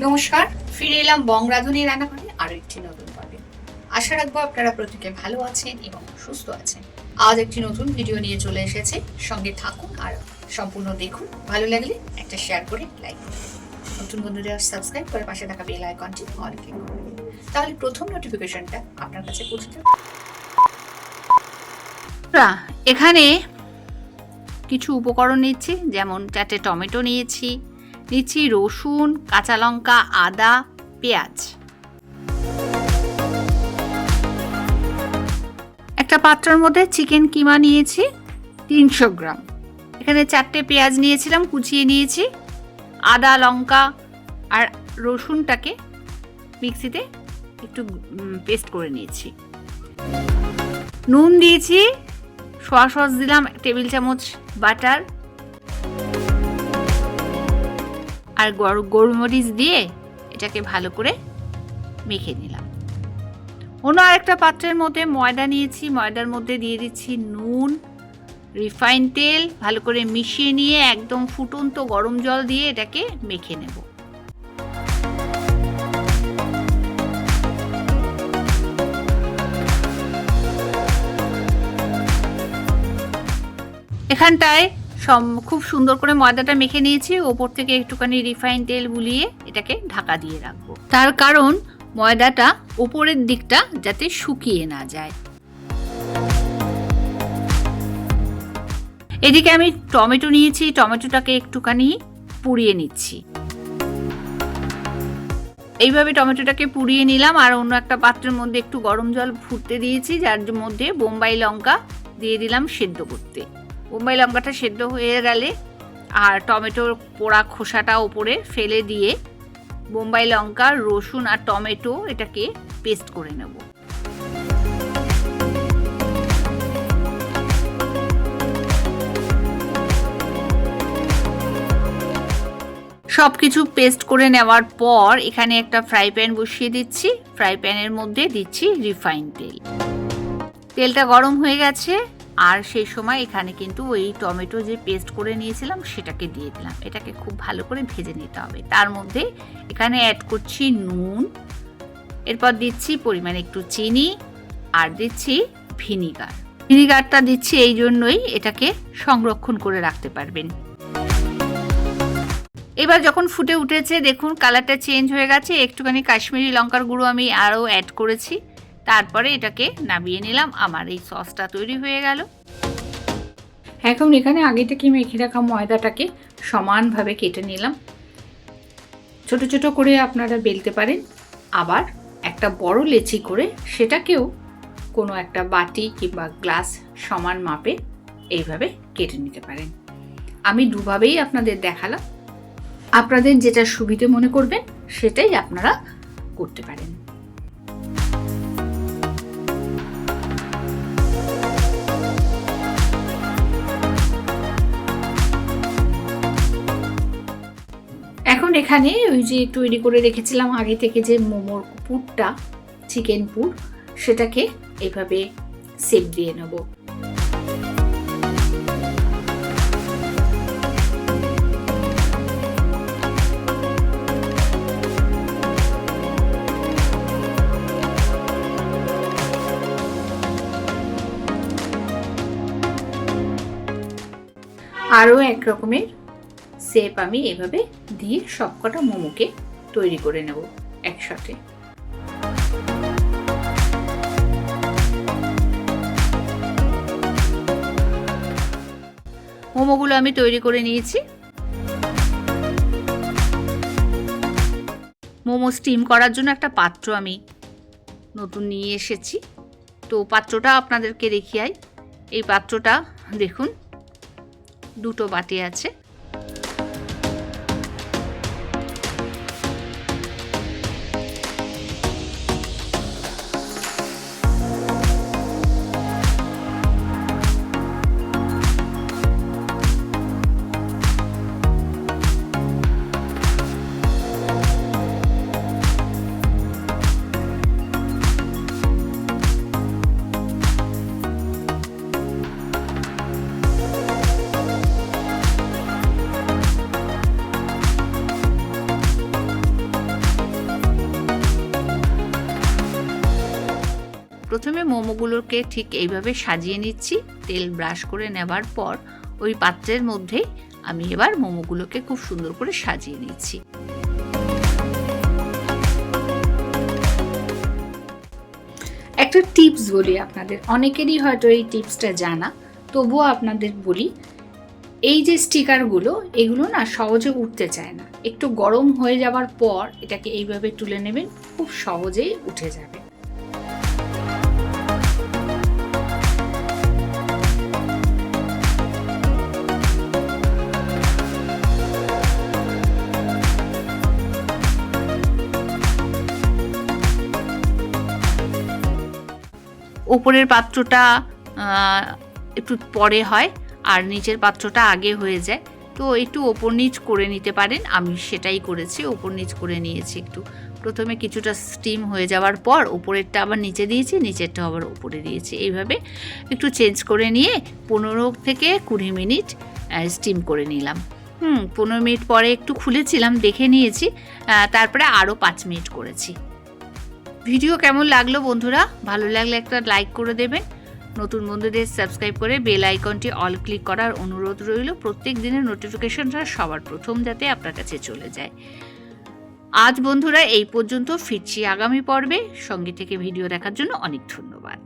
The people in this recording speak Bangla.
নমস্কার, ফিরে এলাম বং রাঁধুনি রান্নাঘরে আরো একটি নতুন পর্বে। আশা রাখবো আপনারা প্রত্যেকে ভালো আছেন এবং সুস্থ আছেন। আজ একটি নতুন ভিডিও নিয়ে চলে এসেছে, সঙ্গে থাকুন আর সম্পূর্ণ দেখুন। ভালো লাগলে একটা শেয়ার করে লাইক করুন। নতুন বন্ধুরা সাবস্ক্রাইব করে পাশে থাকা বেল আইকনটি অল ক্লিক করুন, তাহলে প্রথম নোটিফিকেশনটা আপনার কাছে পৌঁছে যাবে। এখানে কিছু উপকরণ নিচ্ছি, যেমন 4টে টমেটো নিচ্ছি রসুন, কাঁচা লঙ্কা, আদা, পেঁয়াজ। একটা পাত্রের মধ্যে চিকেন কিমা নিয়েছি 300 গ্রাম। এখানে 4টে পেঁয়াজ নিয়েছিলাম, কুচিয়ে নিয়েছি। আদা, লঙ্কা আর রসুনটাকে মিক্সিতে একটু পেস্ট করে নিয়েছি। নুন দিয়েছি, সোয়া সস দিলাম 1 টেবিল চামচ, বাটার আর গোলমরিচ দিয়ে এটাকে ভালো করে মেখে নিলাম। অন্য আরেকটা পাত্রের মধ্যে ময়দা নিয়েছি, ময়দার মধ্যে দিয়ে দিচ্ছি নুন, রিফাইন তেল, ভালো করে মিশিয়ে নিয়ে একদম ফুটন্ত গরম জল দিয়ে এটাকে মেখে নেব। এখানটায় খুব সুন্দর করে ময়দাটা মেখে নিয়েছি। ওপর থেকে একটুখানি রিফাইন তেল বুলিয়ে এটাকে ঢাকা দিয়ে রাখবো, তার কারণ ময়দাটা ওপরের দিকটা যাতে শুকিয়ে না যায়। এদিকে আমি টমেটো নিয়েছি, টমেটোটাকে একটুখানি পুড়িয়ে নিচ্ছি। এইভাবে টমেটোটাকে পুড়িয়ে নিলাম। আর অন্য একটা পাত্রের মধ্যে একটু গরম জল ফুটতে দিয়েছি, যার মধ্যে বোম্বাই লঙ্কা দিয়ে দিলাম সেদ্ধ করতে। বোম্বাই লঙ্কাটা সেদ্ধ হয়ে গেলে আর টমেটোর পোড়া খোসাটা ওপরে ফেলে দিয়ে বোম্বাই লঙ্কা, রসুন আর টমেটো এটাকে পেস্ট করে নেব। সব কিছু পেস্ট করে নেওয়ার পর এখানে একটা ফ্রাই প্যান বসিয়ে দিচ্ছি। ফ্রাই প্যানের মধ্যে দিচ্ছি রিফাইন তেল। তেলটা গরম হয়ে গেছে, আর সেই সময় এখানে কিন্তু ওই টমেটো যে পেস্ট করে নিয়েছিলাম সেটাকে দিয়ে দিলাম। এটাকে খুব ভালো করে ভেজে নিতে হবে। তার মধ্যে এখানে অ্যাড করছি নুন, এরপর দিচ্ছি পরিমাণে একটু চিনি আর দিচ্ছি ভিনিগার। ভিনিগারটা দিচ্ছি এই জন্যই এটাকে সংরক্ষণ করে রাখতে পারবেন। এবার যখন ফুটে উঠেছে দেখুন কালারটা চেঞ্জ হয়ে গেছে। একটুখানি কাশ্মীরি লঙ্কার গুঁড়ো আমি আরও অ্যাড করেছি। তারপরে এটাকে নামিয়ে নিলাম। আমার এই সসটা তৈরি হয়ে গেল। এখন এখানে আগে থেকে মেখে রাখা ময়দাটাকে সমানভাবে কেটে নিলাম। ছোট ছোট করে আপনারা বেলতে পারেন, আবার একটা বড় লেচি করে সেটাকেও কোনো একটা বাটি কিংবা গ্লাস সমান মাপে এইভাবে কেটে নিতে পারেন। আমি দুভাবেই আপনাদের দেখালাম। আপনাদের যেটা সুবিধে মনে করবেন সেটাই আপনারা করতে পারেন। এখন এখানে ওই যে তৈরি করে রেখেছিলাম আগে থেকে যে মোমোর পুরটা, চিকেন পুর, সেটাকে এইভাবে শেপ দিয়ে নেব। আরও এক রকমের শেপ আমি এভাবে দিয়ে সবকটা মোমোকে তৈরি করে নেব একসাথে। মোমোগুলো আমি তৈরি করে নিয়েছি। মোমো স্টিম করার জন্য একটা পাত্র আমি নতুন নিয়ে এসেছি। তো পাত্রটা আপনাদেরকে দেখিয়ে, এই পাত্রটা দেখুন 2টো বাটি আছে। প্রথমে মোমোগুলোকে ঠিক এইভাবে সাজিয়ে নিচ্ছি। তেল ব্রাশ করে নেবার পর ওই পাত্রের মধ্যে আমি এবার মোমোগুলোকে খুব সুন্দর করে সাজিয়ে নিচ্ছি। একটা টিপস বলি আপনাদের, অনেকেরই হয়তো এই টিপসটা জানা, তবুও আপনাদের বলি। এই যে স্টিকারগুলো, এগুলো না সহজে উঠতে চায় না। একটু গরম হয়ে যাবার পর এটাকে এইভাবে তুলে নেবেন, খুব সহজেই উঠে যাবে। উপরের পাত্রটা একটু পরে হয় আর নিচের পাত্রটা আগে হয়ে যায়, তো একটু ওপর নিচ করে নিতে পারেন। আমি সেটাই করেছি, ওপর নিচ করে নিয়েছি একটু। প্রথমে কিছুটা স্টিম হয়ে যাওয়ার পর উপরেরটা আবার নিচে দিয়েছি, নিচেরটা আবার উপরে দিয়েছি। এইভাবে একটু চেঞ্জ করে নিয়ে 15 থেকে 20 মিনিট স্টিম করে নিলাম। 15 মিনিট পরে একটু খুলেছিলাম, দেখে নিয়েছি, তারপরে আরও 5 মিনিট করেছি। ভিডিও কেমন লাগলো বন্ধুরা? ভালো লাগলে একটা লাইক করে দেবেন। নতুন বন্ধুদের সাবস্ক্রাইব করে বেল আইকনটি অল ক্লিক করার অনুরোধ রইল, প্রত্যেক দিনের নোটিফিকেশনটা সবার প্রথম যাতে আপনার কাছে চলে যায়। আজ বন্ধুরা এই পর্যন্ত, ফিরছি আগামী পর্বে। সঙ্গে থেকে ভিডিও দেখার জন্য অনেক ধন্যবাদ।